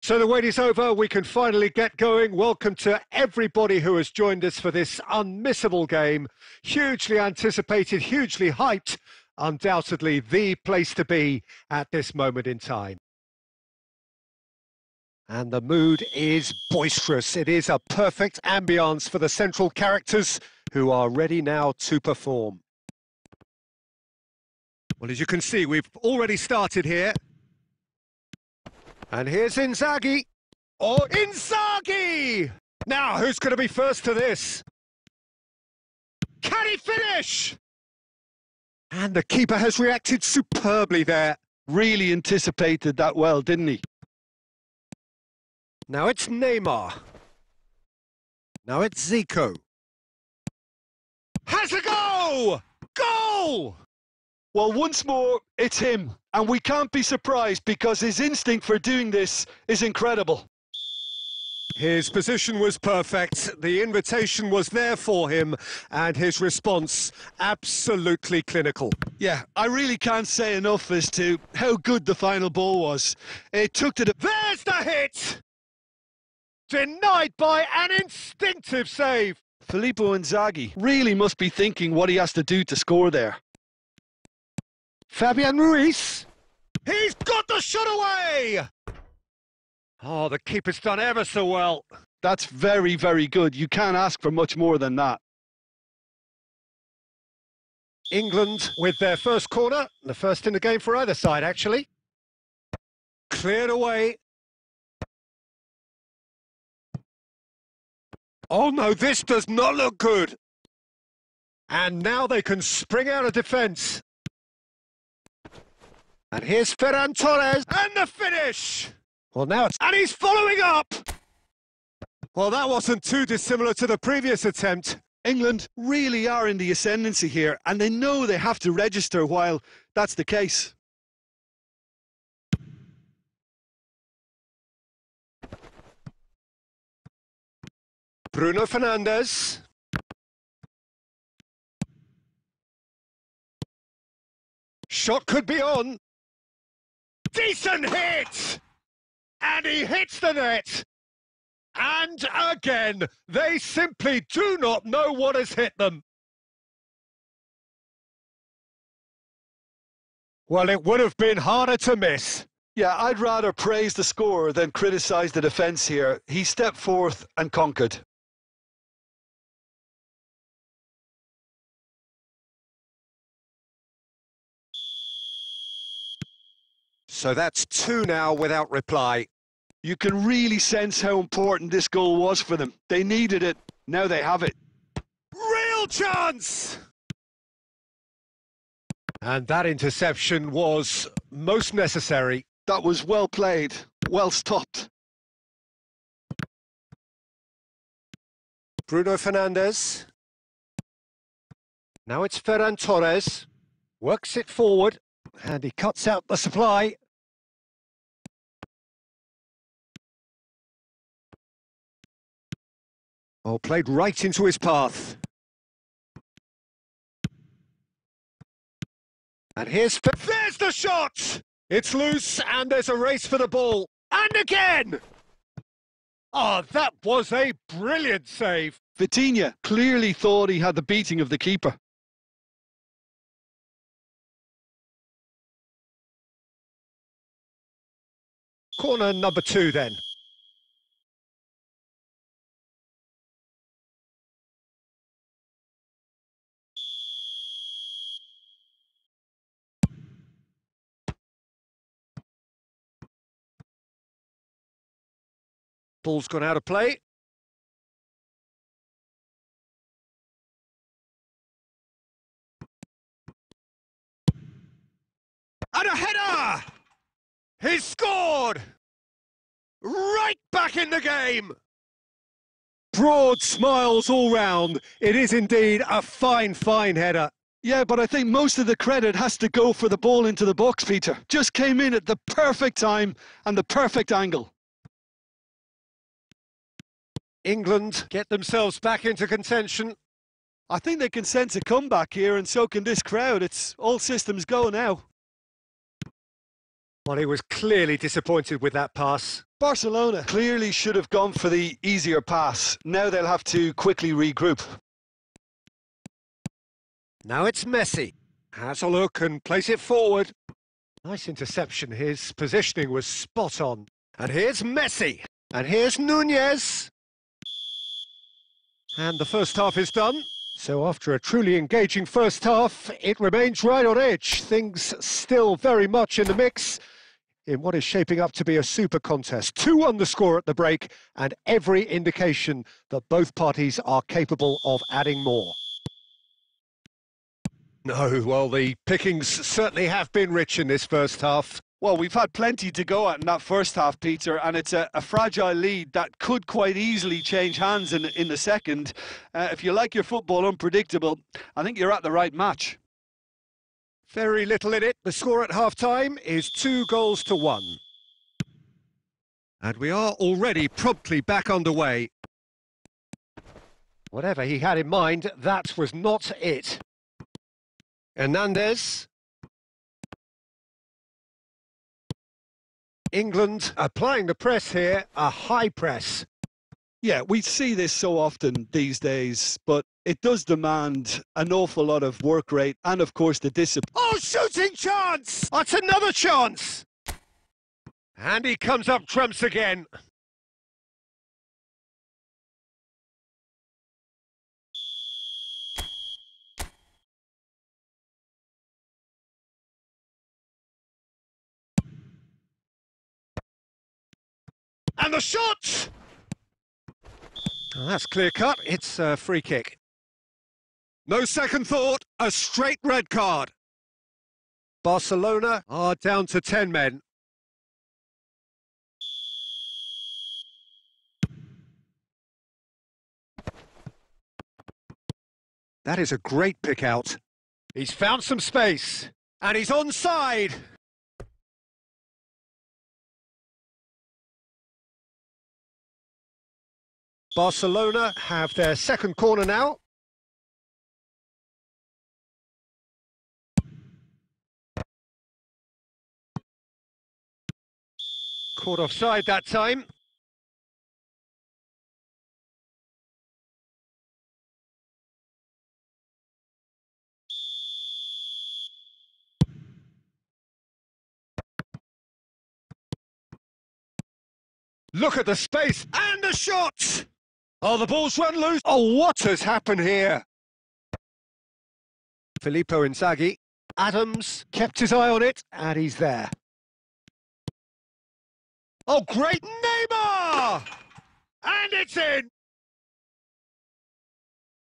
So the wait is over, we can finally get going. Welcome to everybody who has joined us for this unmissable game. Hugely anticipated, hugely hyped, undoubtedly the place to be at this moment in time. And the mood is boisterous. It is a perfect ambience for the central characters who are ready now to perform. Well, as you can see, we've already started here. And here's Inzaghi. Oh, Inzaghi! Now, who's going to be first to this? Can he finish? And the keeper has reacted superbly there. Really anticipated that well, didn't he? Now it's Neymar. Now it's Zico. Has a go! Goal! Well, once more, it's him. And we can't be surprised because his instinct for doing this is incredible. His position was perfect, the invitation was there for him, and his response absolutely clinical. Yeah, I really can't say enough as to how good the final ball was. It took to the... There's the hit! Denied by an instinctive save. Filippo Inzaghi really must be thinking what he has to do to score there. Fabian Ruiz. He's got the shot away! Oh, the keeper's done ever so well. That's very, very good. You can't ask for much more than that. England with their first corner. The first in the game for either side, actually. Cleared away. Oh no, this does not look good. And now they can spring out of defence. And here's Ferran Torres, and the finish! Well, now it's... And he's following up! Well, that wasn't too dissimilar to the previous attempt. England really are in the ascendancy here, and they know they have to register while that's the case. Bruno Fernandes. Shot could be on. Decent hit! And he hits the net. And again, they simply do not know what has hit them. Well, it would have been harder to miss. Yeah, I'd rather praise the scorer than criticise the defence here. He stepped forth and conquered. So that's two now without reply. You can really sense how important this goal was for them. They needed it. Now they have it. Real chance! And that interception was most necessary. That was well played, well stopped. Bruno Fernandes. Now it's Ferran Torres. Works it forward, and he cuts out the supply. Oh, played right into his path. And here's... There's the shot! It's loose, and there's a race for the ball. And again! Oh, that was a brilliant save. Vitinha clearly thought he had the beating of the keeper. Corner number 2 then. Ball's gone out of play. And a header! He's scored! Right back in the game! Broad smiles all round. It is indeed a fine, fine header. Yeah, but I think most of the credit has to go for the ball into the box, Peter. Just came in at the perfect time and the perfect angle. England get themselves back into contention. I think they can sense a comeback here, and so can this crowd. It's all systems go now. Well, he was clearly disappointed with that pass. Barcelona clearly should have gone for the easier pass. Now they'll have to quickly regroup. Now it's Messi. Has a look and plays it forward. Nice interception. His positioning was spot on. And here's Messi. And here's Nunez. And the first half is done. So after a truly engaging first half, it remains right on edge. Things still very much in the mix in what is shaping up to be a super contest. 2-1 the score at the break, and every indication that both parties are capable of adding more. No, well, the pickings certainly have been rich in this first half. Well, we've had plenty to go at in that first half, Peter, and it's a fragile lead that could quite easily change hands in the second. If you like your football unpredictable, I think you're at the right match. Very little in it. The score at half-time is 2-1. And we are already promptly back underway. Whatever he had in mind, that was not it. Hernandez. England applying the press here, a high press. Yeah, we see this so often these days, but it does demand an awful lot of work rate and, of course, the discipline. Oh, shooting chance! That's another chance! And he comes up trumps again. And the shot! Oh, that's clear cut. It's a free kick. No second thought, a straight red card. Barcelona are down to 10 men. That is a great pick out. He's found some space, and he's onside. Barcelona have their second corner now. Caught offside that time. Look at the space and the shot! Oh, the ball's run loose. Oh, what has happened here? Filippo Inzaghi. Adams kept his eye on it, and he's there. Oh, great Neymar! And it's in!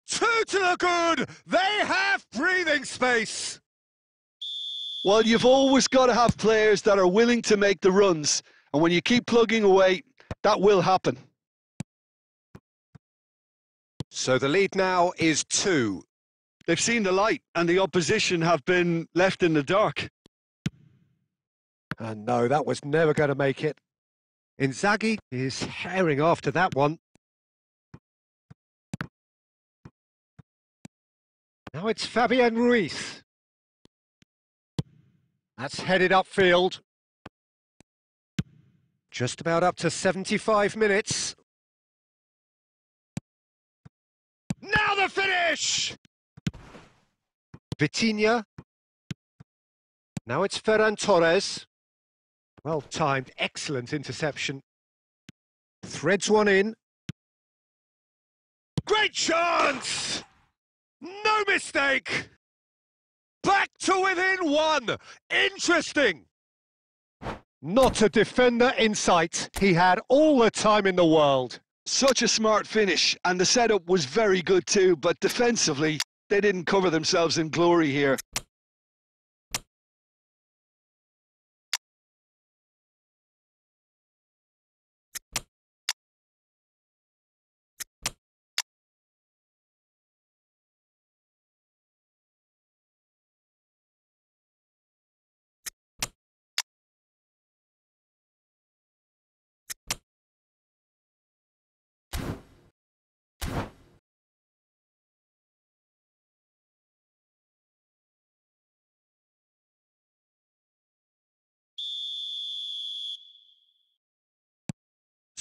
2 to the good! They have breathing space! Well, you've always got to have players that are willing to make the runs, and when you keep plugging away, that will happen. So the lead now is 2. They've seen the light, and the opposition have been left in the dark. And no, that was never going to make it. Inzaghi is herring after that one. Now it's Fabian Ruiz. That's headed upfield. Just about up to 75 minutes. Now the finish! Vitinha. Now it's Ferran Torres. Well timed, excellent interception. Threads one in. Great chance! No mistake! Back to within 1! Interesting! Not a defender in sight. He had all the time in the world. Such a smart finish, and the setup was very good too, but defensively, they didn't cover themselves in glory here.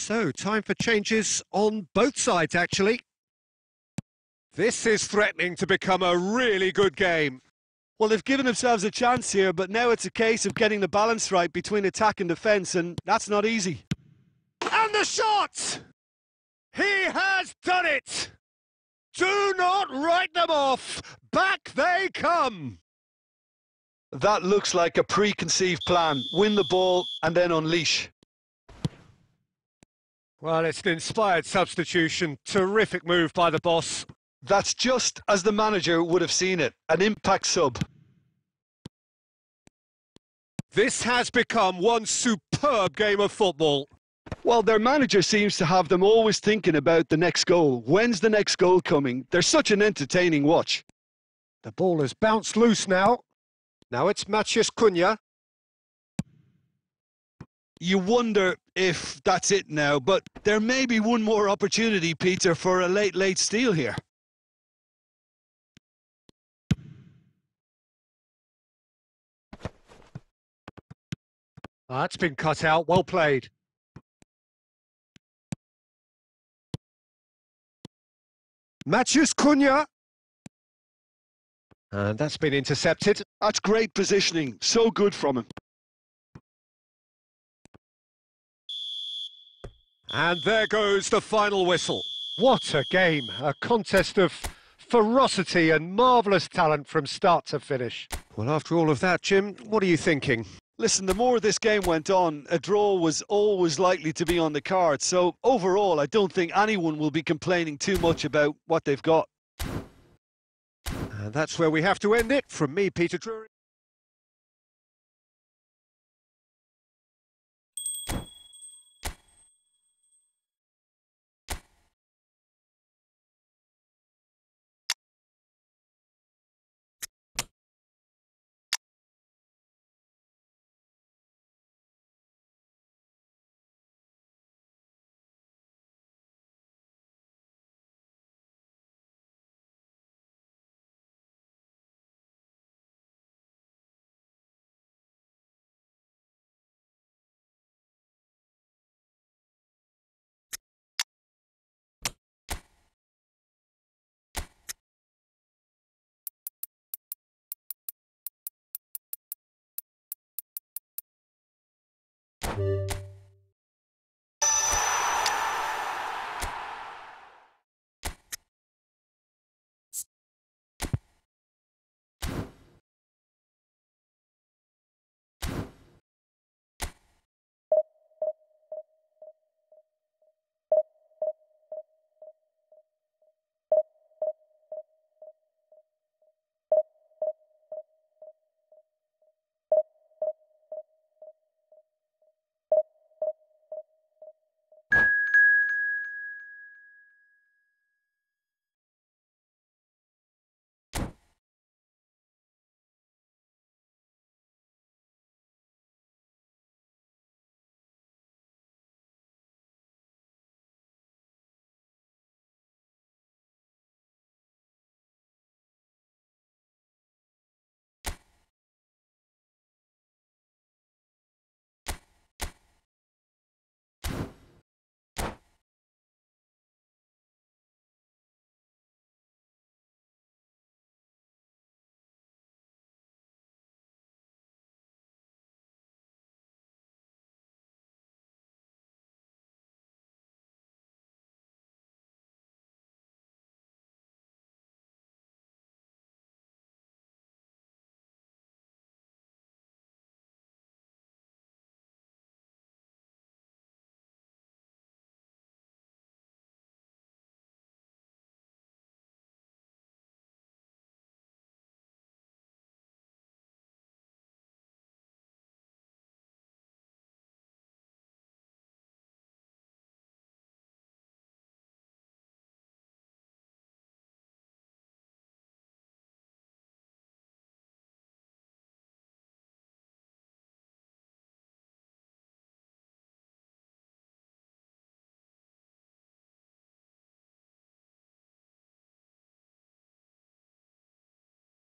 So, time for changes on both sides, actually. This is threatening to become a really good game. Well, they've given themselves a chance here, but now it's a case of getting the balance right between attack and defence, and that's not easy. And the shot! He has done it! Do not write them off! Back they come! That looks like a preconceived plan. Win the ball and then unleash. Well, it's an inspired substitution. Terrific move by the boss. That's just as the manager would have seen it. An impact sub. This has become one superb game of football. Well, their manager seems to have them always thinking about the next goal. When's the next goal coming? They're such an entertaining watch. The ball has bounced loose now. Now it's Matheus Cunha. You wonder if that's it now, but there may be one more opportunity, Peter, for a late steal here. That's been cut out. Well played. Matheus Cunha. And that's been intercepted. That's great positioning. So good from him. And there goes the final whistle. What a game. A contest of ferocity and marvellous talent from start to finish. Well, after all of that, Jim, what are you thinking? Listen, the more this game went on, a draw was always likely to be on the card. So overall, I don't think anyone will be complaining too much about what they've got. And that's where we have to end it. From me, Peter Drury.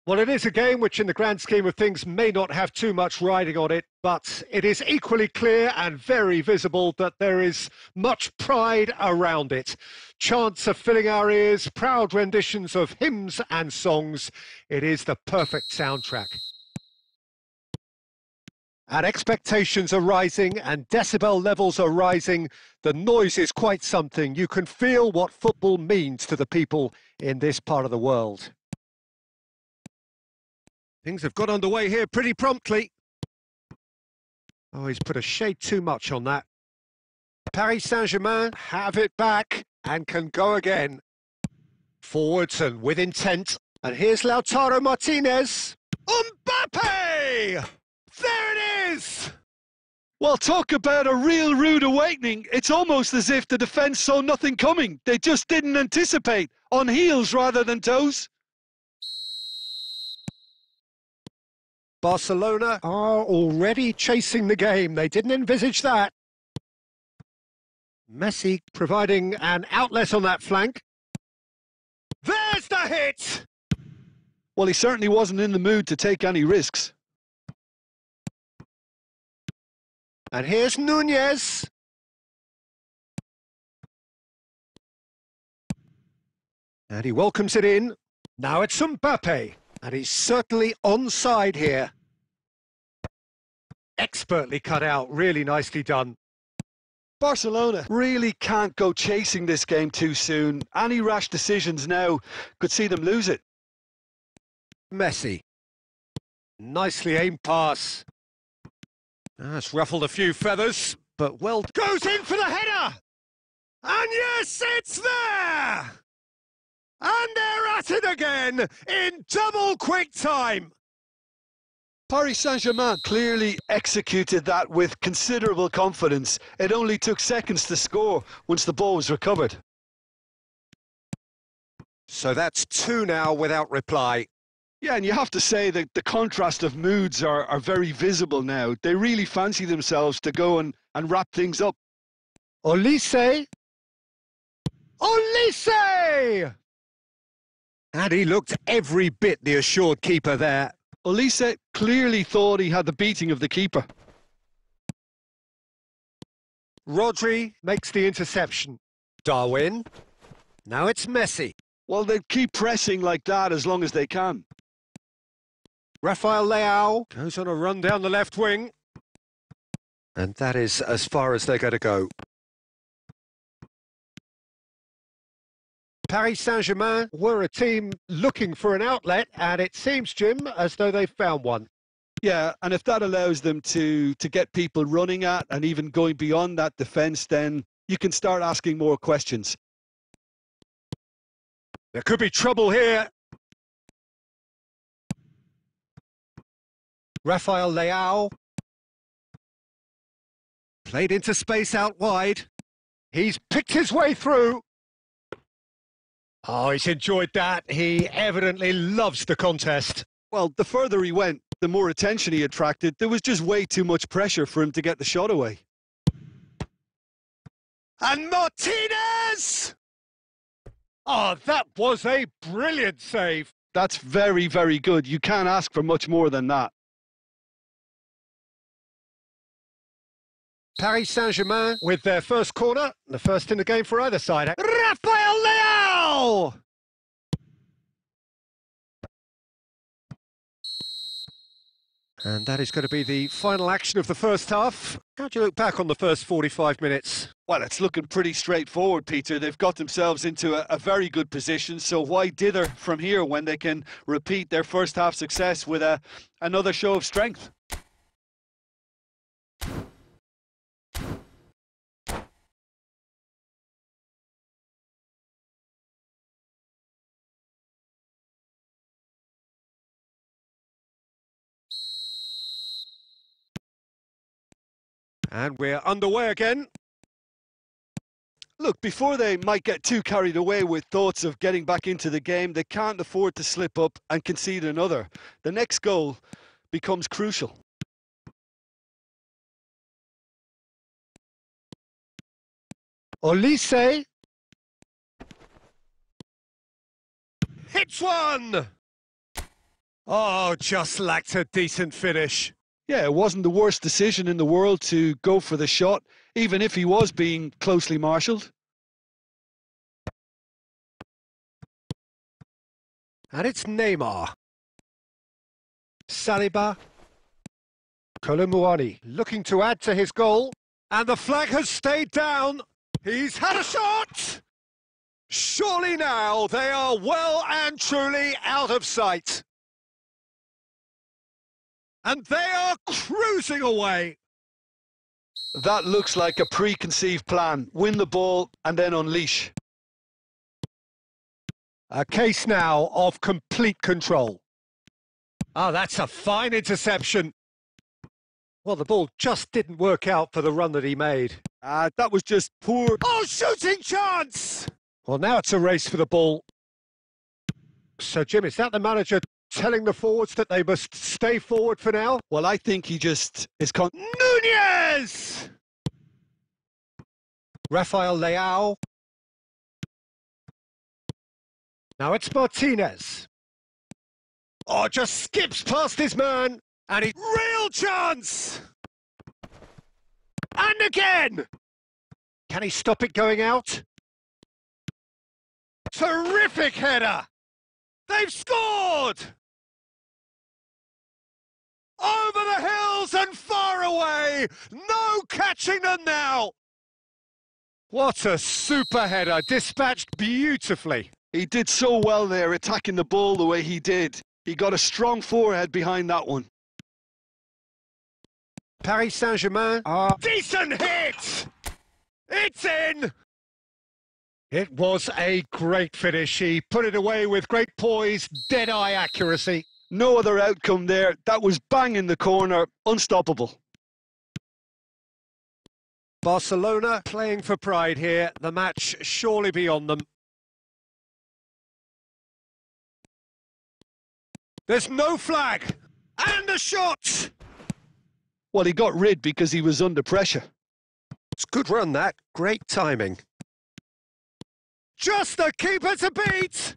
Well, it is a game which, in the grand scheme of things, may not have too much riding on it, but it is equally clear and very visible that there is much pride around it. Chants are filling our ears, proud renditions of hymns and songs. It is the perfect soundtrack. And expectations are rising and decibel levels are rising. The noise is quite something. You can feel what football means to the people in this part of the world. Things have got underway here pretty promptly. Oh, he's put a shade too much on that. Paris Saint-Germain have it back and can go again. Forwards and with intent. And here's Lautaro Martinez. Mbappe! There it is! Well, talk about a real rude awakening. It's almost as if the defence saw nothing coming. They just didn't anticipate, on heels rather than toes. Barcelona are already chasing the game. They didn't envisage that. Messi providing an outlet on that flank. There's the hit! Well, he certainly wasn't in the mood to take any risks. And here's Nunez. And he welcomes it in. Now it's Mbappe. And he's certainly onside here. Expertly cut out, really nicely done. Barcelona really can't go chasing this game too soon. Any rash decisions now could see them lose it. Messi. Nicely aimed pass. That's ruffled a few feathers, but well... Goes in for the header! And yes, it's there! And they're at it again in double quick time. Paris Saint-Germain clearly executed that with considerable confidence. It only took seconds to score once the ball was recovered. So that's 2 now without reply. Yeah, and you have to say that the contrast of moods are very visible now. They really fancy themselves to go and wrap things up. Olise! Olise! And he looked every bit the assured keeper there. Olise clearly thought he had the beating of the keeper. Rodri makes the interception. Darwin. Now it's Messi. Well, they keep pressing like that as long as they can. Rafael Leao goes on a run down the left wing. And that is as far as they're going to go. Paris Saint-Germain were a team looking for an outlet, and it seems, Jim, as though they've found one. Yeah, and if that allows them to get people running at and even going beyond that defence, then you can start asking more questions. There could be trouble here. Rafael Leao. Played into space out wide. He's picked his way through. Oh, he's enjoyed that. He evidently loves the contest. Well, the further he went, the more attention he attracted. There was just way too much pressure for him to get the shot away. And Martinez! Oh, that was a brilliant save. That's very, very good. You can't ask for much more than that. Paris Saint-Germain with their first corner, the first in the game for either side. Rafael Leao! And that is going to be the final action of the first half. How do you look back on the first 45 minutes? Well, it's looking pretty straightforward, Peter. They've got themselves into a very good position, so why dither from here when they can repeat their first half success with another show of strength? And we're underway again. Look, before they might get too carried away with thoughts of getting back into the game, they can't afford to slip up and concede another. The next goal becomes crucial. Olise. Hits one! Oh, just lacked a decent finish. Yeah, it wasn't the worst decision in the world to go for the shot, even if he was being closely marshalled. And it's Neymar. Saliba. Kolumuani looking to add to his goal. And the flag has stayed down. He's had a shot! Surely now they are well and truly out of sight. And they are cruising away. That looks like a preconceived plan. Win the ball and then unleash. A case now of complete control. Oh, that's a fine interception. Well, the ball just didn't work out for the run that he made. That was just poor. Oh, shooting chance! Well, now it's a race for the ball. So, Jim, is that the manager telling the forwards that they must stay forward for now? Well, I think he just is... Nunez! Rafael Leao. Now it's Martinez. Oh, just skips past his man. And he... Real chance! And again! Can he stop it going out? Terrific header! They've scored! Over the hills and far away! No catching them now! What a super header, dispatched beautifully. He did so well there, attacking the ball the way he did. He got a strong forehead behind that one. Paris Saint-Germain. Decent hit! It's in! It was a great finish. He put it away with great poise, dead-eye accuracy. No other outcome there. That was bang in the corner, unstoppable. Barcelona playing for pride here. The match surely beyond them. There's no flag! And a shot! Well, he got rid because he was under pressure. It's a good run, that. Great timing. Just the keeper to beat!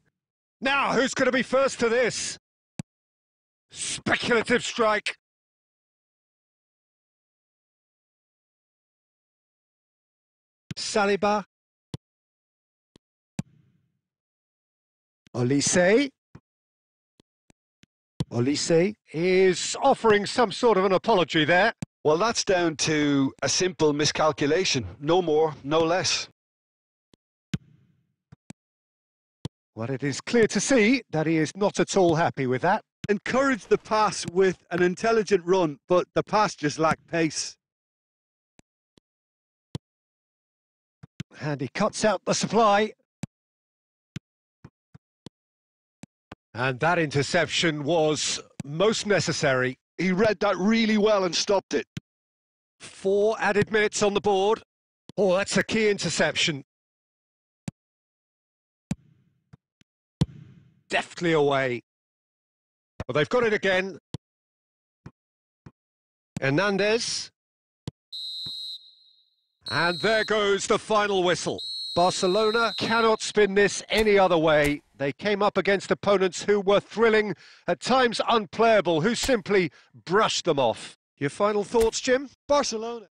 Now, who's going to be first to this? Speculative strike. Saliba. Olise. Olise is offering some sort of an apology there. Well, that's down to a simple miscalculation. No more, no less. Well, it is clear to see that he is not at all happy with that. Encouraged the pass with an intelligent run, but the pass just lacked pace. And he cuts out the supply. And that interception was most necessary. He read that really well and stopped it. 4 added minutes on the board. Oh, that's a key interception. Deftly away. Well, they've got it again. Hernandez. And there goes the final whistle. Barcelona cannot spin this any other way. They came up against opponents who were thrilling, at times unplayable, who simply brushed them off. Your final thoughts, Jim? Barcelona.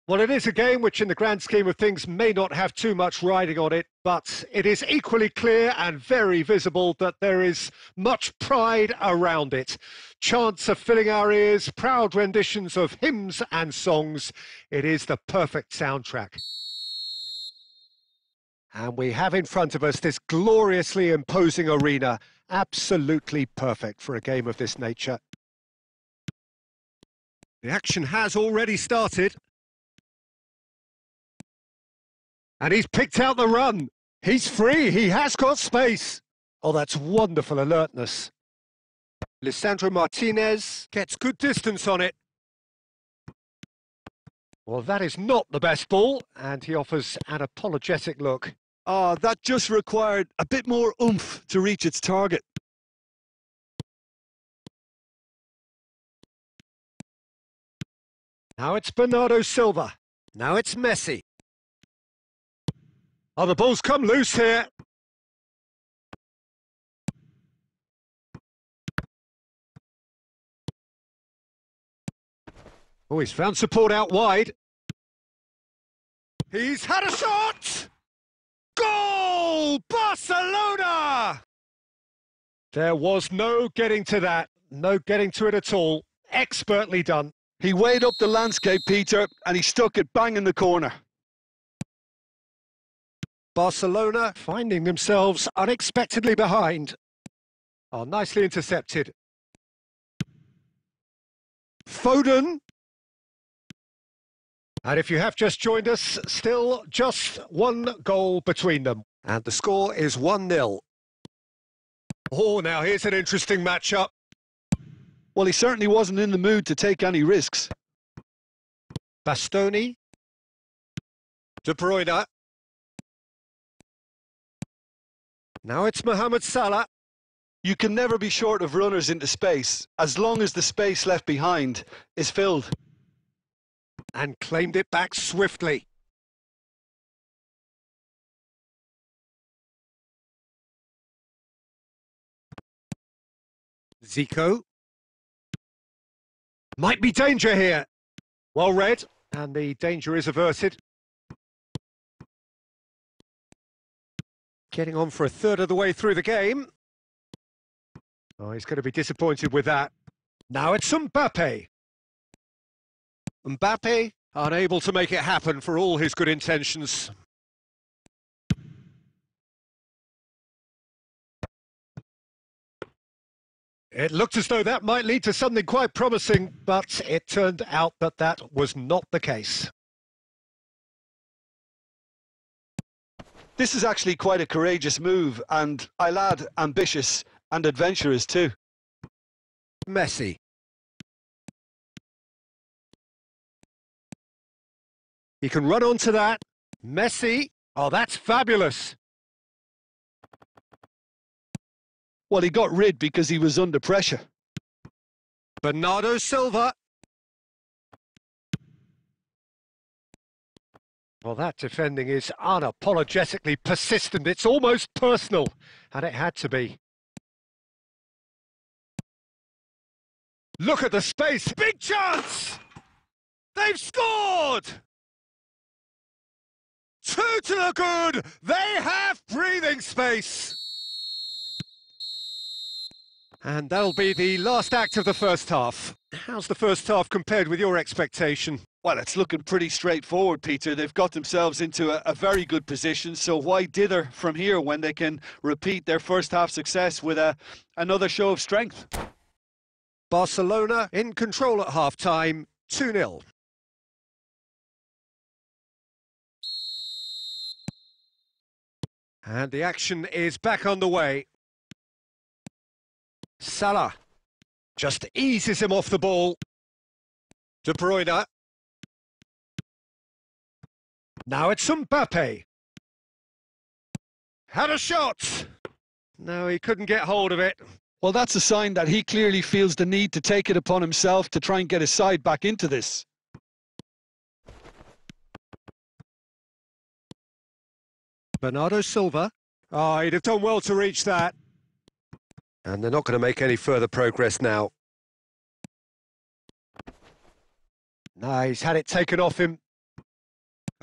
Well, it is a game which in the grand scheme of things may not have too much riding on it, but it is equally clear and very visible that there is much pride around it. Chants are filling our ears, proud renditions of hymns and songs. It is the perfect soundtrack. And we have in front of us this gloriously imposing arena, absolutely perfect for a game of this nature. The action has already started. And he's picked out the run. He's free. He has got space. Oh, that's wonderful alertness. Lisandro Martinez gets good distance on it. Well, that is not the best ball, and he offers an apologetic look. Oh, that just required a bit more oomph to reach its target. Now it's Bernardo Silva. Now it's Messi. Oh, the ball's come loose here. Oh, he's found support out wide. He's had a shot! Goal! Barcelona! There was no getting to that. No getting to it at all. Expertly done. He weighed up the landscape, Peter, and he stuck it bang in the corner. Barcelona finding themselves unexpectedly behind. Oh, nicely intercepted. Foden. And if you have just joined us, still just one goal between them. And the score is 1-0. Oh, now here's an interesting matchup. Well, he certainly wasn't in the mood to take any risks. Bastoni. De Bruyne. Now it's Mohamed Salah. You can never be short of runners into space, as long as the space left behind is filled. And claimed it back swiftly. Zico. Might be danger here. Well read, and the danger is averted. Getting on for a third of the way through the game. Oh, he's going to be disappointed with that. Now it's Mbappe. Mbappe unable to make it happen for all his good intentions. It looked as though that might lead to something quite promising, but it turned out that that was not the case. This is actually quite a courageous move, and I'll add ambitious and adventurous too. Messi. He can run onto that. Messi. Oh, that's fabulous. Well, he got rid because he was under pressure. Bernardo Silva. Well, that defending is unapologetically persistent. It's almost personal, and it had to be. Look at the space. Big chance! They've scored! 2 to the good. They have breathing space. And that'll be the last act of the first half. How's the first half compared with your expectation? Well, it's looking pretty straightforward, Peter. They've got themselves into a very good position, so why dither from here when they can repeat their first half success with another show of strength? Barcelona in control at half-time, 2-0. And the action is back on the way. Salah just eases him off the ball. De Bruyne. Now it's Mbappe. Had a shot. No, he couldn't get hold of it. Well, that's a sign that he clearly feels the need to take it upon himself to try and get his side back into this. Bernardo Silva. Oh, he'd have done well to reach that. And they're not going to make any further progress now. No, he's had it taken off him.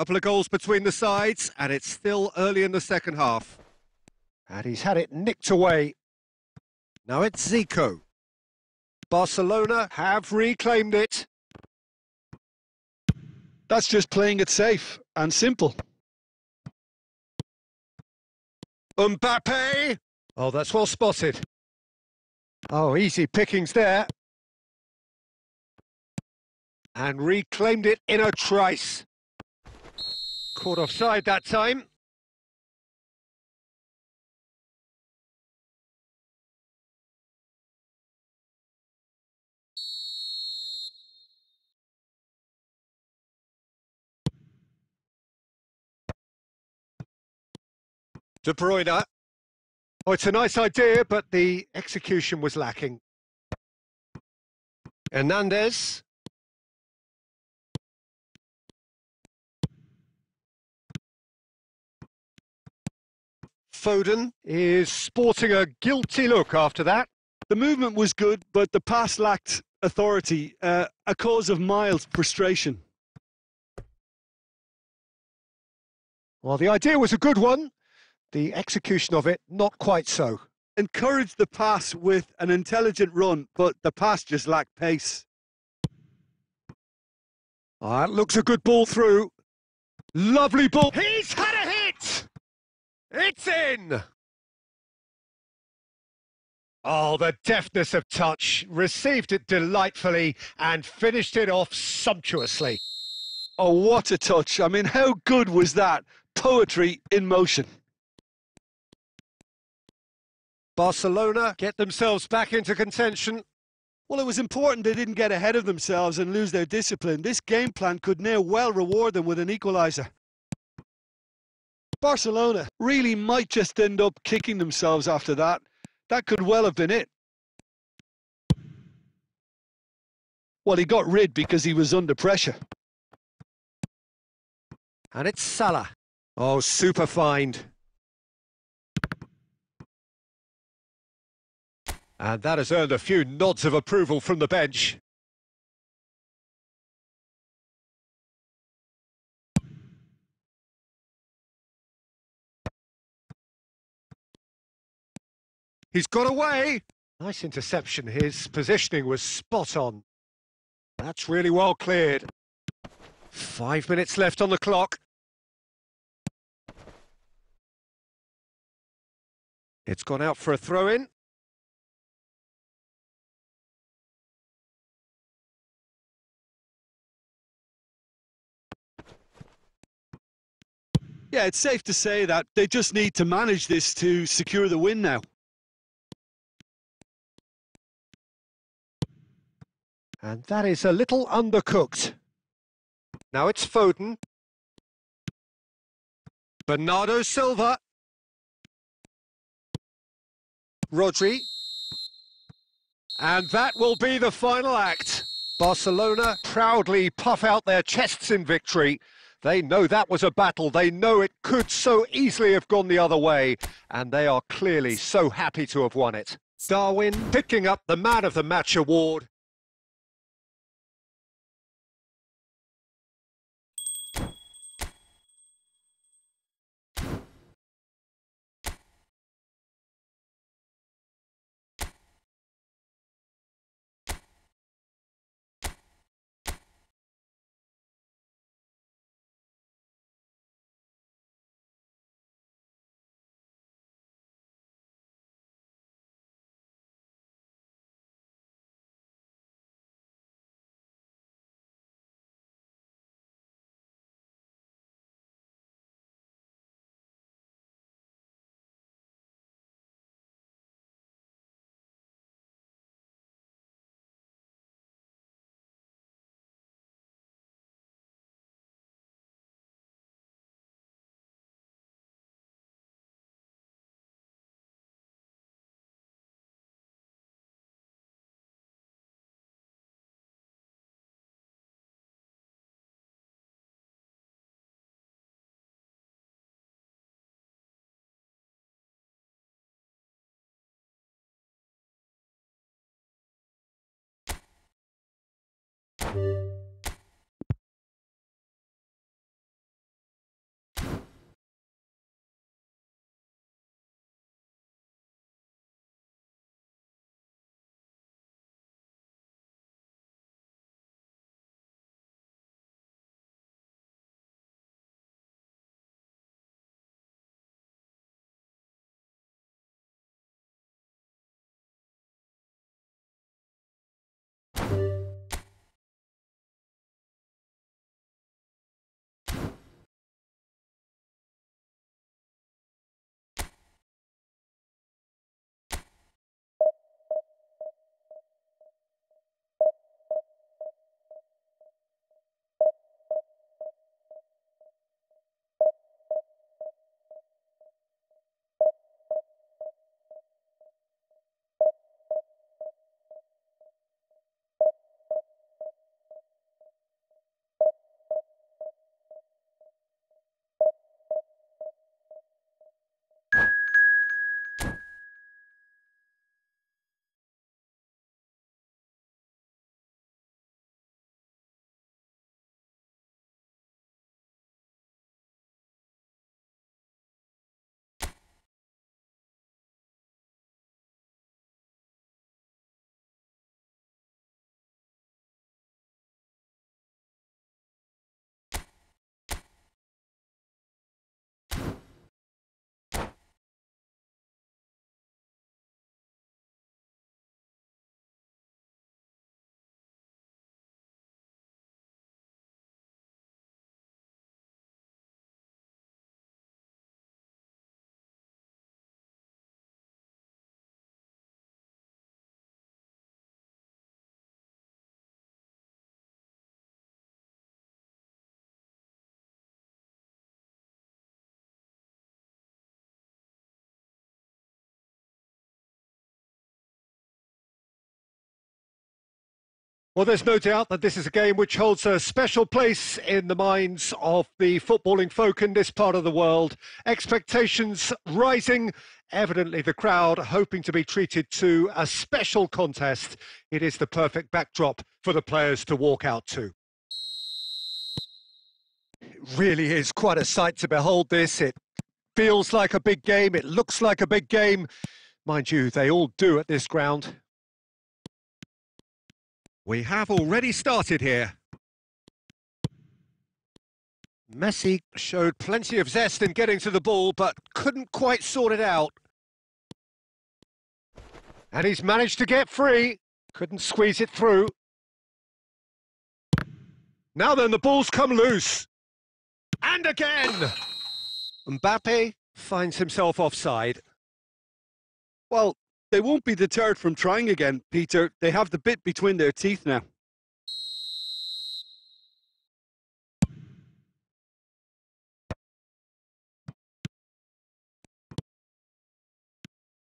Couple of goals between the sides, and it's still early in the second half. And he's had it nicked away. Now it's Zico. Barcelona have reclaimed it. That's just playing it safe and simple. Mbappe! Oh, that's well spotted. Oh, easy pickings there. And reclaimed it in a trice. Caught offside that time. De Bruyne. Oh, it's a nice idea, but the execution was lacking. Hernandez. Foden is sporting a guilty look after that. The movement was good, but the pass lacked authority, a cause of mild frustration. Well, the idea was a good one. The execution of it, not quite so. Encouraged the pass with an intelligent run, but the pass just lacked pace. Oh, that looks a good ball through. Lovely ball. He's had a hit! It's in! Oh, the deftness of touch. Received it delightfully and finished it off sumptuously. Oh, what a touch. I mean, how good was that? Poetry in motion. Barcelona get themselves back into contention. Well, it was important they didn't get ahead of themselves and lose their discipline. This game plan could now well reward them with an equaliser. Barcelona really might just end up kicking themselves after that. That could well have been it. Well, he got rid because he was under pressure. And it's Salah. Oh, super find. And that has earned a few nods of approval from the bench. He's got away. Nice interception. His positioning was spot on. That's really well cleared. 5 minutes left on the clock. It's gone out for a throw-in. Yeah, it's safe to say that they just need to manage this to secure the win now. And that is a little undercooked. Now it's Foden. Bernardo Silva. Rodri. And that will be the final act. Barcelona proudly puff out their chests in victory. They know that was a battle. They know it could so easily have gone the other way. And they are clearly so happy to have won it. Darwin picking up the Man of the Match award. Well, there's no doubt that this is a game which holds a special place in the minds of the footballing folk in this part of the world. Expectations rising, evidently the crowd hoping to be treated to a special contest. It is the perfect backdrop for the players to walk out to. It really is quite a sight to behold this. It feels like a big game, it looks like a big game. Mind you, they all do at this ground. We have already started here. Messi showed plenty of zest in getting to the ball, but couldn't quite sort it out. And he's managed to get free. Couldn't squeeze it through. Now then, the ball's come loose. And again! Mbappe finds himself offside. Well, they won't be deterred from trying again, Peter. They have the bit between their teeth now.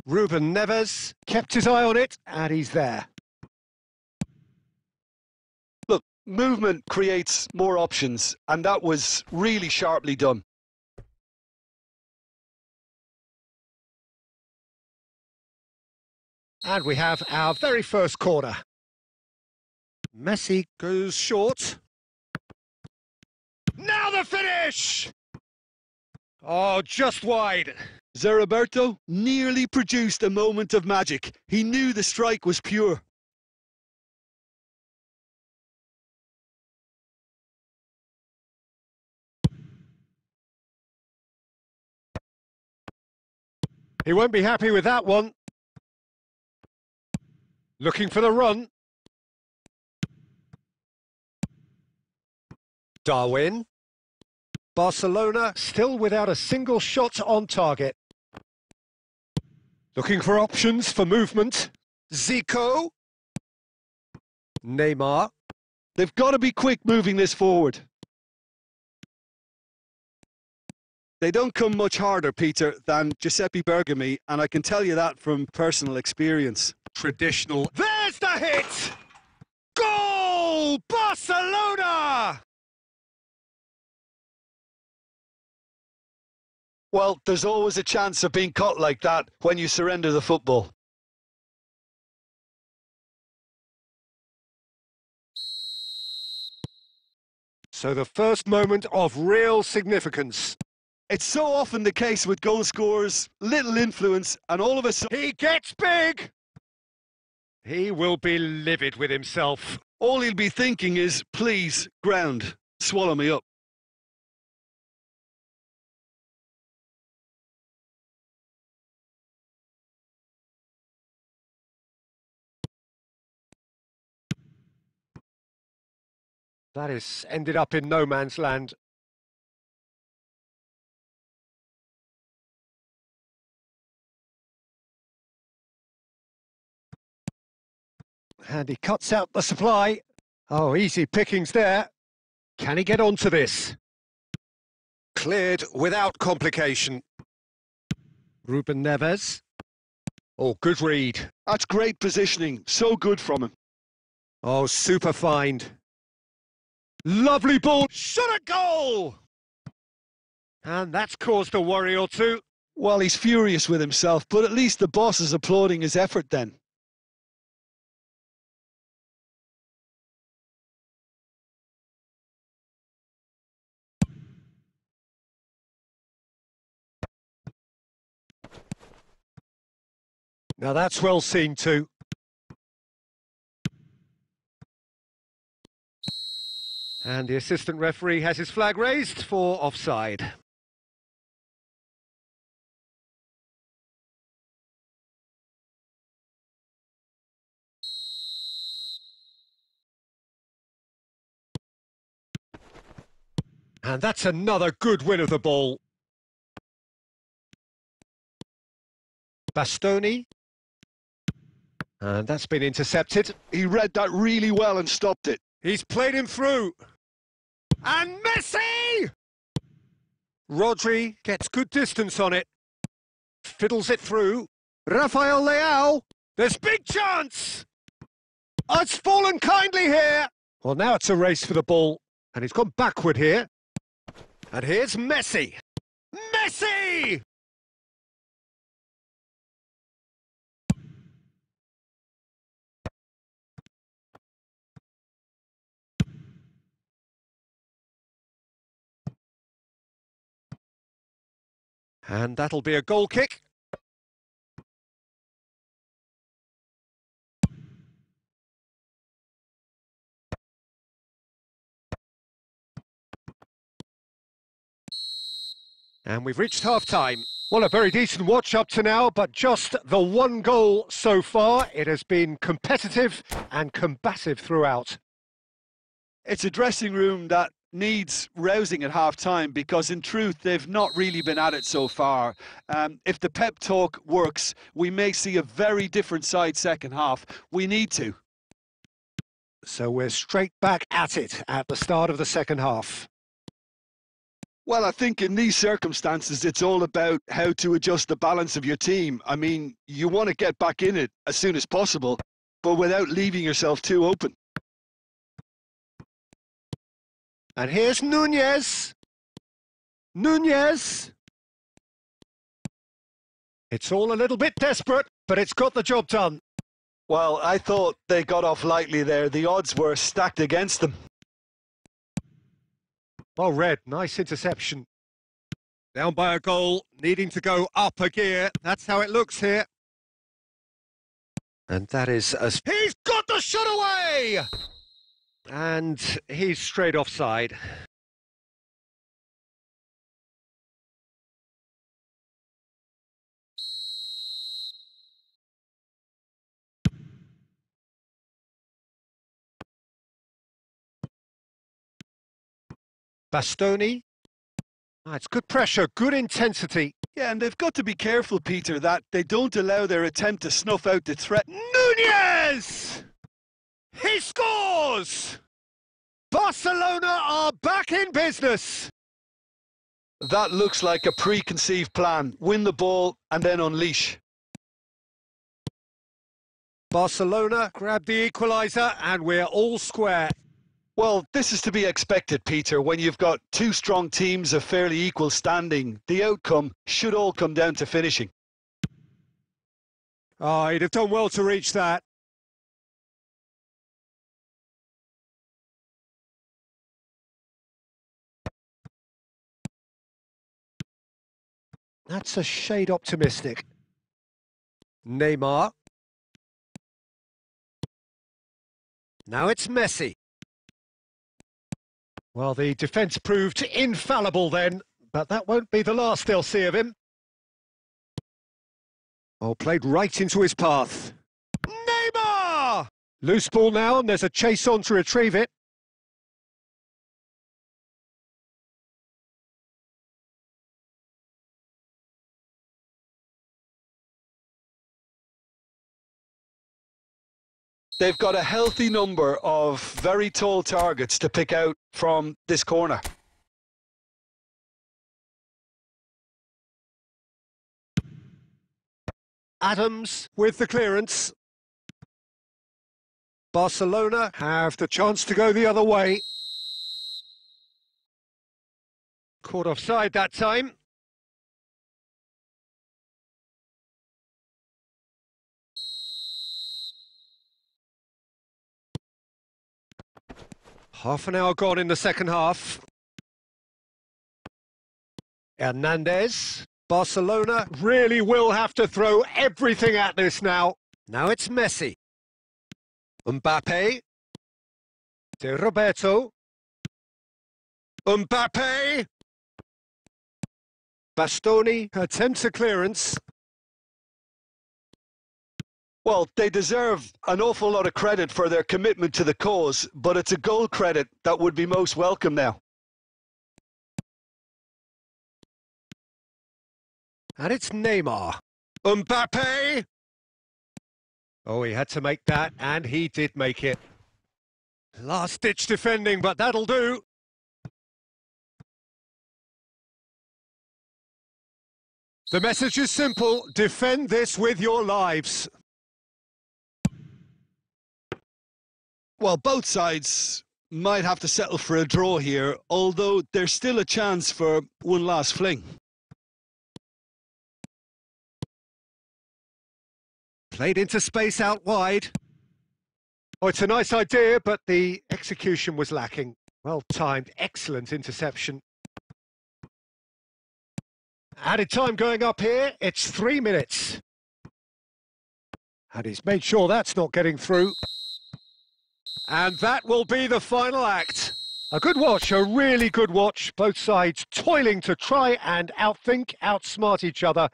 Ruben Neves kept his eye on it, and he's there. Look, movement creates more options, and that was really sharply done. And we have our very first corner. Messi goes short. Now the finish! Oh, just wide. Zeriberto nearly produced a moment of magic. He knew the strike was pure. He won't be happy with that one. Looking for the run. Darwin. Barcelona still without a single shot on target. Looking for options for movement. Zico. Neymar. They've got to be quick moving this forward. They don't come much harder, Peter, than Giuseppe Bergami, and I can tell you that from personal experience. Traditional. There's the hit! Goal! Barcelona! Well, there's always a chance of being caught like that when you surrender the football. So the first moment of real significance. It's so often the case with goal scorers, little influence, and all of a sudden... He gets big! He will be livid with himself. All he'll be thinking is, please, ground, swallow me up. That has ended up in no man's land. And he cuts out the supply. Oh, easy pickings there. Can he get onto this? Cleared without complication. Ruben Neves. Oh, good read. That's great positioning. So good from him. Oh, super find. Lovely ball. Shot at goal! And that's caused a worry or two. Well, he's furious with himself, but at least the boss is applauding his effort then. Now that's well seen too. And the assistant referee has his flag raised for offside. And that's another good win of the ball. Bastoni. And that's been intercepted. He read that really well and stopped it. He's played him through. And Messi! Rodri gets good distance on it. Fiddles it through. Rafael Leao. There's big chance! Oh, it's fallen kindly here. Well, now it's a race for the ball, and he's gone backward here. And here's Messi. Messi! And that'll be a goal kick. And we've reached half-time. Well, a very decent watch up to now, but just the one goal so far. It has been competitive and combative throughout. It's a dressing room that needs rousing at half-time because, in truth, they've not really been at it so far. If the pep talk works, we may see a very different side second half. We need to. So we're straight back at it at the start of the second half. Well, I think in these circumstances, it's all about how to adjust the balance of your team. I mean, you want to get back in it as soon as possible, but without leaving yourself too open. And here's Nunez. Nunez. It's all a little bit desperate, but it's got the job done. Well, I thought they got off lightly there. The odds were stacked against them. Well read, nice interception. Down by a goal, needing to go up a gear. That's how it looks here. And that is as... He's got the shot away! And he's straight offside. Bastoni. It's good pressure, good intensity. Yeah, and they've got to be careful, Peter, that they don't allow their attempt to snuff out the threat. Nunez! He scores! Barcelona are back in business. That looks like a preconceived plan. Win the ball and then unleash. Barcelona grab the equaliser and we're all square. Well, this is to be expected, Peter. When you've got two strong teams of fairly equal standing, the outcome should all come down to finishing. Oh, he'd have done well to reach that. That's a shade optimistic. Neymar. Now it's Messi. Well, the defence proved infallible then, but that won't be the last they'll see of him. Oh, played right into his path. Neymar! Loose ball now, and there's a chase on to retrieve it. They've got a healthy number of very tall targets to pick out from this corner. Adams with the clearance. Barcelona have the chance to go the other way. Caught offside that time. Half an hour gone in the second half. Hernandez. Barcelona really will have to throw everything at this now. Now it's Messi. Mbappe. De Roberto. Mbappe. Bastoni attempts a clearance. Well, they deserve an awful lot of credit for their commitment to the cause, but it's a goal credit that would be most welcome now. And it's Neymar. Mbappe! Oh, he had to make that, and he did make it. Last-ditch defending, but that'll do. The message is simple. Defend this with your lives. Well, both sides might have to settle for a draw here, although there's still a chance for one last fling. Played into space out wide. Oh, it's a nice idea, but the execution was lacking. Well timed, excellent interception. Added time going up here, it's 3 minutes. And he's made sure that's not getting through. And that will be the final act. A good watch, a really good watch. Both sides toiling to try and outthink, outsmart each other.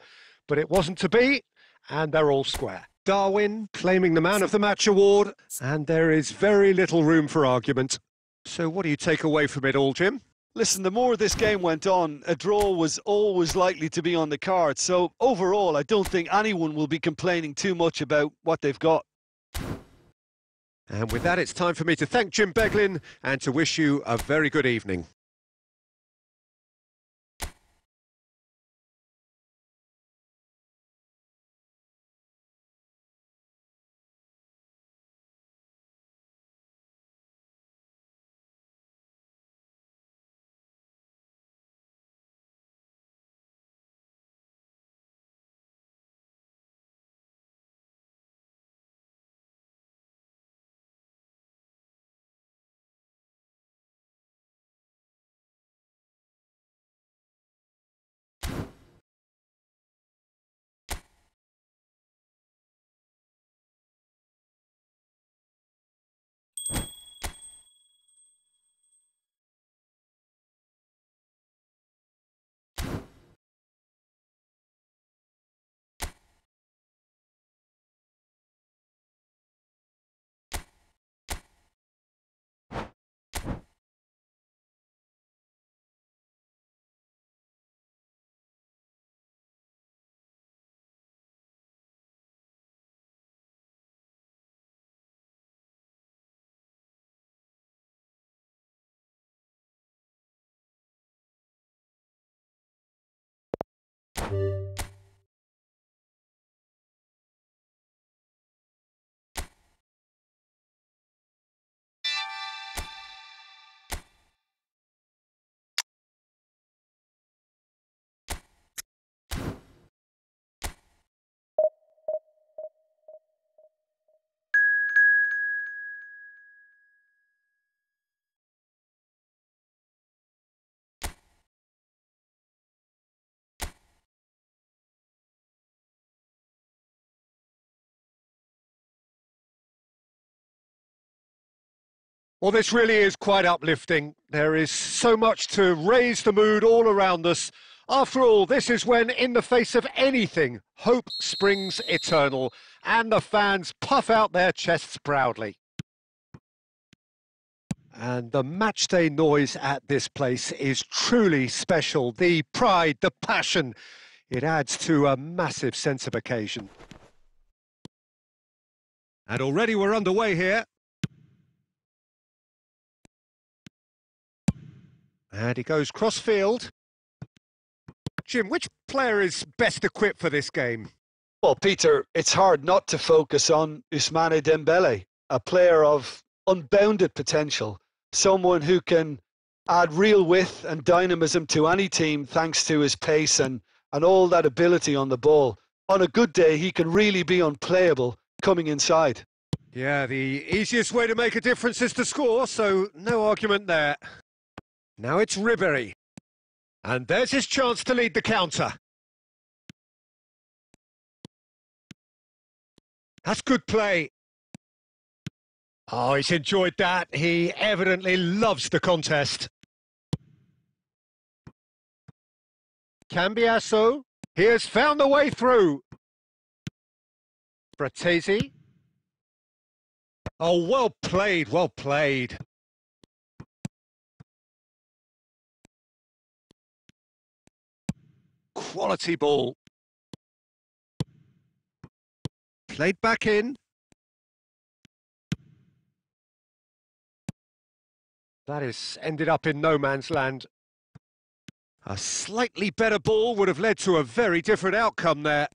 But it wasn't to be, and they're all square. Darwin claiming the Man of the Match award, and there is very little room for argument. So what do you take away from it all, Jim? Listen, the more this game went on, a draw was always likely to be on the card. So overall, I don't think anyone will be complaining too much about what they've got. And with that, it's time for me to thank Jim Beglin and to wish you a very good evening. Well, this really is quite uplifting. There is so much to raise the mood all around us. After all, this is when, in the face of anything, hope springs eternal, and the fans puff out their chests proudly. And the matchday noise at this place is truly special. The pride, the passion, it adds to a massive sense of occasion. And already we're underway here. And he goes cross-field. Jim, which player is best equipped for this game? Well, Peter, it's hard not to focus on Ousmane Dembele, a player of unbounded potential, someone who can add real width and dynamism to any team thanks to his pace and all that ability on the ball. On a good day, he can really be unplayable coming inside. Yeah, the easiest way to make a difference is to score, so no argument there. Now it's Ribéry. And there's his chance to lead the counter. That's good play. Oh, he's enjoyed that. He evidently loves the contest. Cambiasso, he has found the way through. Fratesi. Oh, well played, well played. Quality ball. Played back in. That has ended up in no man's land. A slightly better ball would have led to a very different outcome there.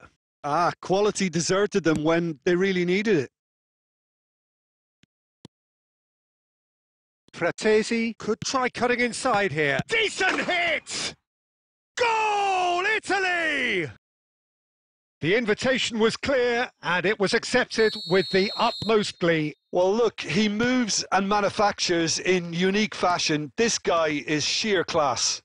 Quality deserted them when they really needed it. Fratesi could try cutting inside here. Decent hit! Goal, Italy! The invitation was clear and it was accepted with the utmost glee. Well, look, he moves and manufactures in unique fashion. This guy is sheer class.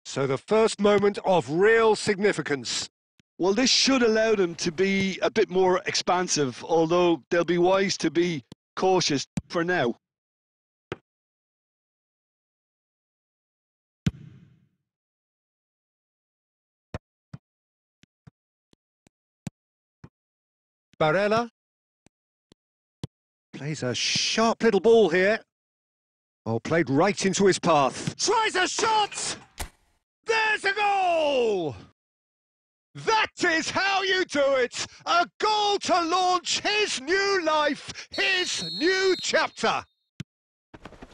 So the first moment of real significance. Well, this should allow them to be a bit more expansive, although they'll be wise to be cautious for now. Barella plays a sharp little ball here. Oh, played right into his path. Tries a shot! There's a goal! That is how you do it! A goal to launch his new life, his new chapter!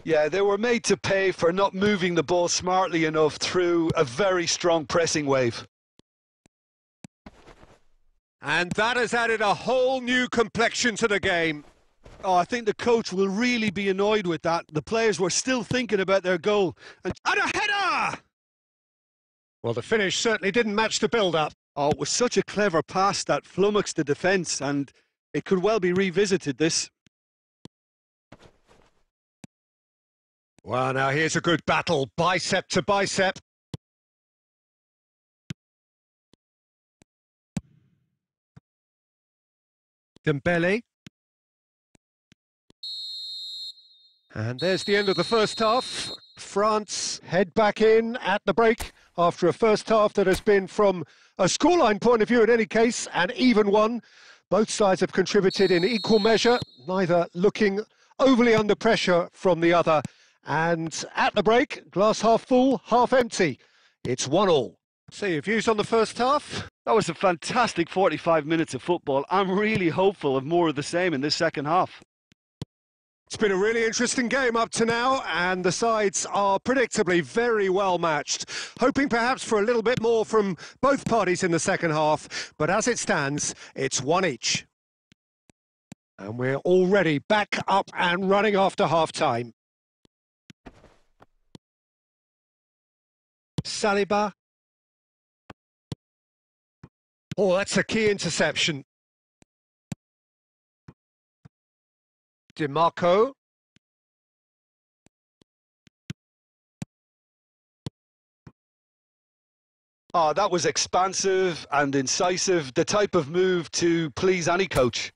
Yeah, they were made to pay for not moving the ball smartly enough through a very strong pressing wave. And that has added a whole new complexion to the game. Oh, I think the coach will really be annoyed with that. The players were still thinking about their goal. And a header! Well, the finish certainly didn't match the build-up. Oh, it was such a clever pass that flummoxed the defence, and it could well be revisited, this. Well, now here's a good battle, bicep to bicep. Dembele. And there's the end of the first half. France head back in at the break after a first half that has been, from a scoreline point of view in any case, an even one. Both sides have contributed in equal measure, neither looking overly under pressure from the other. And at the break, glass half full, half empty. It's 1-1. So your views on the first half? That was a fantastic 45 minutes of football. I'm really hopeful of more of the same in this second half. It's been a really interesting game up to now, and the sides are predictably very well matched. Hoping perhaps for a little bit more from both parties in the second half, but as it stands, it's one each. And we're already back up and running after half-time. Saliba. Oh, that's a key interception. DiMarco. Oh, that was expansive and incisive, the type of move to please any coach.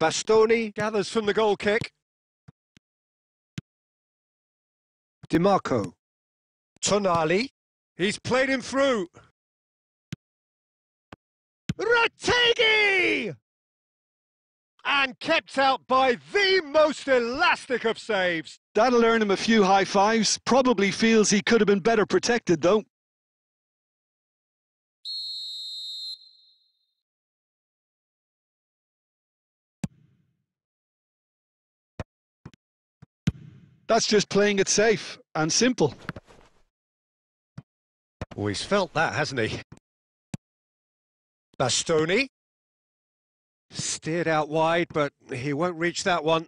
Bastoni gathers from the goal kick. DiMarco. Tonali. He's played him through. Retegui! And kept out by the most elastic of saves. That'll earn him a few high fives. Probably feels he could have been better protected, though. That's just playing it safe and simple. Oh, he's felt that, hasn't he? Bastoni. Steered out wide, but he won't reach that one.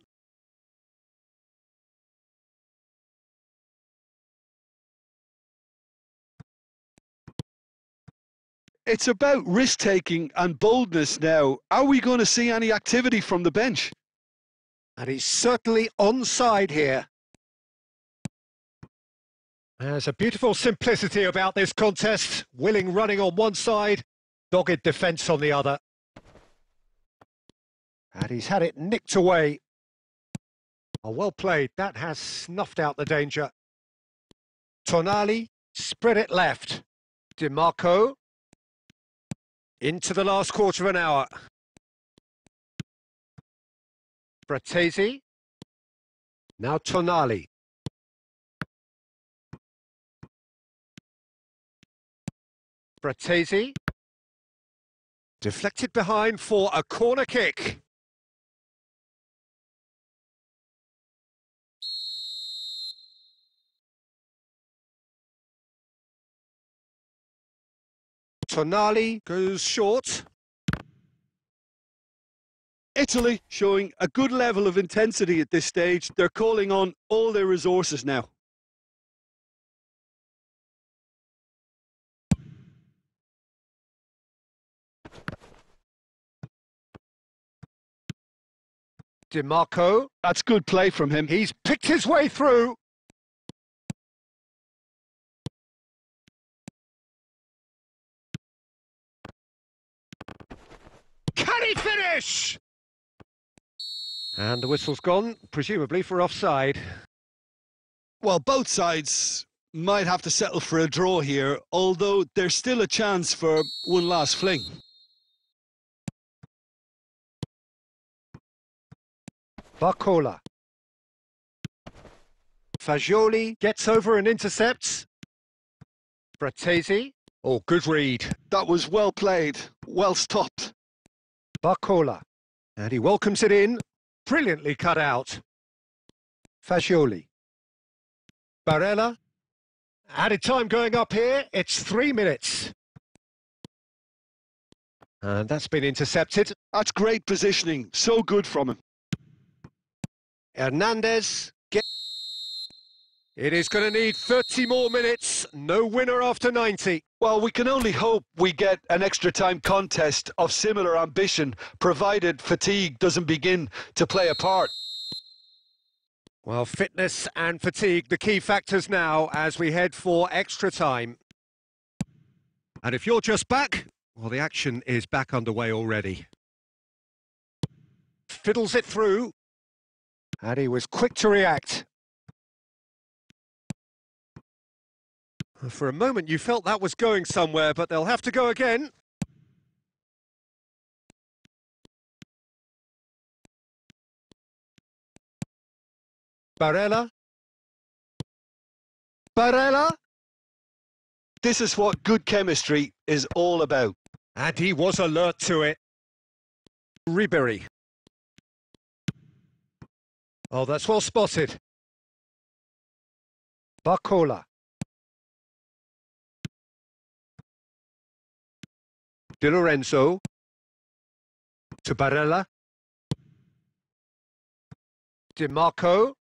It's about risk-taking and boldness now. Are we going to see any activity from the bench? And he's certainly onside here. There's a beautiful simplicity about this contest. Willing running on one side, dogged defence on the other. And he's had it nicked away. Oh, well played. That has snuffed out the danger. Tonali spread it left. DiMarco into the last quarter of an hour. Fratesi. Now Tonali. Fratesi. Deflected behind for a corner kick. Tonali goes short. Italy showing a good level of intensity at this stage. They're calling on all their resources now. DiMarco. That's good play from him. He's picked his way through. Can he finish? And the whistle's gone, presumably for offside. Well, both sides might have to settle for a draw here, although there's still a chance for one last fling. Barcola. Fagioli gets over and intercepts. Bratesi. Oh, good read. That was well played, well stopped. Barcola. And he welcomes it in. Brilliantly cut out. Fagioli. Barella. Added time going up here. It's 3 minutes. And that's been intercepted. That's great positioning. So good from him. Hernandez. It is going to need 30 more minutes. No winner after 90. Well, we can only hope we get an extra time contest of similar ambition, provided fatigue doesn't begin to play a part. Well, fitness and fatigue, the key factors now as we head for extra time. And if you're just back, well, the action is back underway already. Fiddles it through. And he was quick to react. For a moment, you felt that was going somewhere, but they'll have to go again. Barella. Barella. This is what good chemistry is all about. And he was alert to it. Ribery. Oh, that's well spotted. Barcola. Di Lorenzo. To Barella. DiMarco.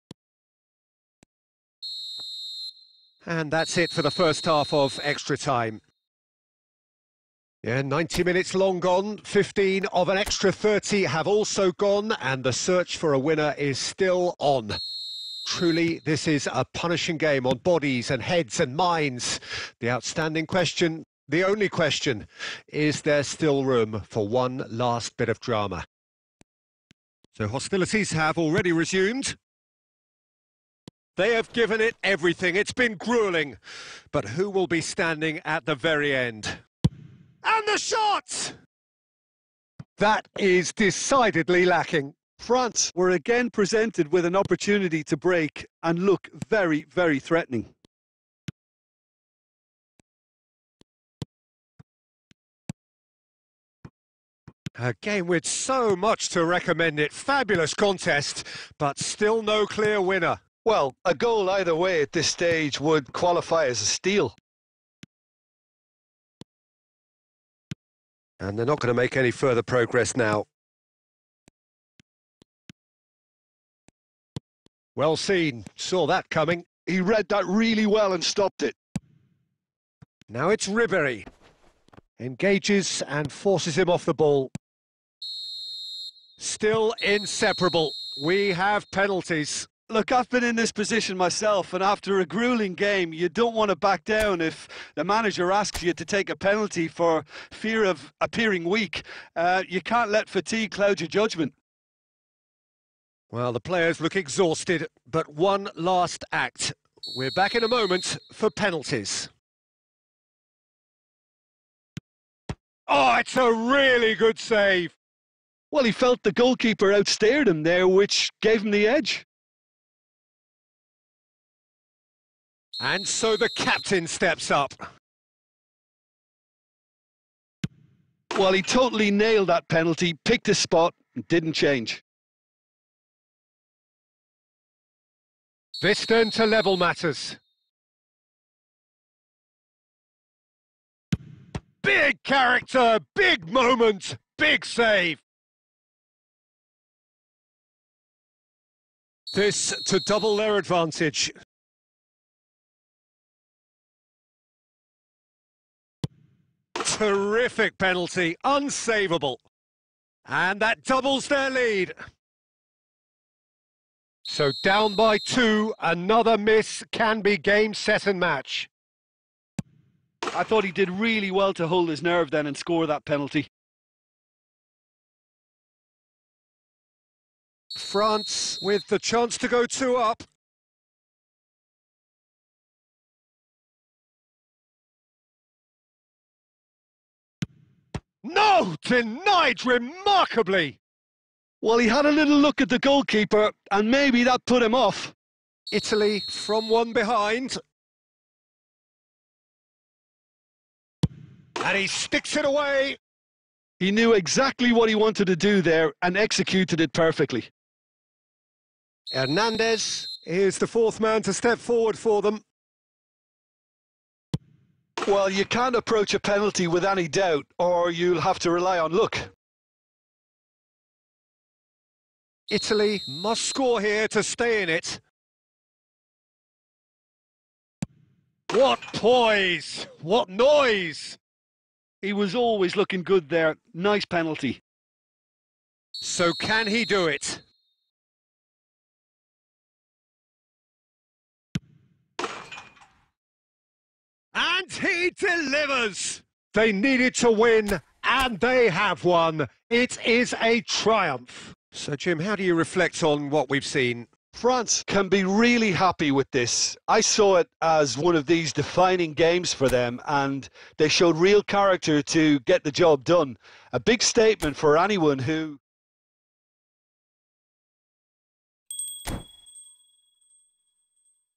And that's it for the first half of extra time. Yeah, 90 minutes long gone, 15 of an extra 30 have also gone, and the search for a winner is still on. Truly, this is a punishing game on bodies and heads and minds. The outstanding question, the only question, is there still room for one last bit of drama? So hostilities have already resumed. They have given it everything. It's been gruelling. But who will be standing at the very end? And the shot! That is decidedly lacking. France were again presented with an opportunity to break and look very, very threatening. A game with so much to recommend it. Fabulous contest, but still no clear winner. Well, a goal either way at this stage would qualify as a steal. And they're not going to make any further progress now. Well seen. Saw that coming. He read that really well and stopped it. Now it's Ribery. Engages and forces him off the ball. Still inseparable. We have penalties. Look, I've been in this position myself, and after a grueling game, you don't want to back down if the manager asks you to take a penalty for fear of appearing weak. You can't let fatigue cloud your judgment. Well, the players look exhausted, but one last act. We're back in a moment for penalties. Oh, it's a really good save. Well, he felt the goalkeeper outstared him there, which gave him the edge. And so the captain steps up. Well, he totally nailed that penalty, picked his spot, and didn't change. Viston to level matters. Big character, big moment, big save. This to double their advantage. Terrific penalty, unsavable. And that doubles their lead. So down by 2, another miss can be game, set and match. I thought he did really well to hold his nerve then and score that penalty. France with the chance to go 2 up. No! Denied remarkably! Well, he had a little look at the goalkeeper and maybe that put him off. Italy from one behind. And he sticks it away. He knew exactly what he wanted to do there and executed it perfectly. Hernandez is the 4th man to step forward for them. Well, you can't approach a penalty with any doubt, or you'll have to rely on luck. Italy must score here to stay in it. What poise! What noise! He was always looking good there. Nice penalty. So can he do it? And he delivers! They needed to win, and they have won. It is a triumph. So, Jim, how do you reflect on what we've seen? France can be really happy with this. I saw it as one of these defining games for them, and they showed real character to get the job done. A big statement for anyone who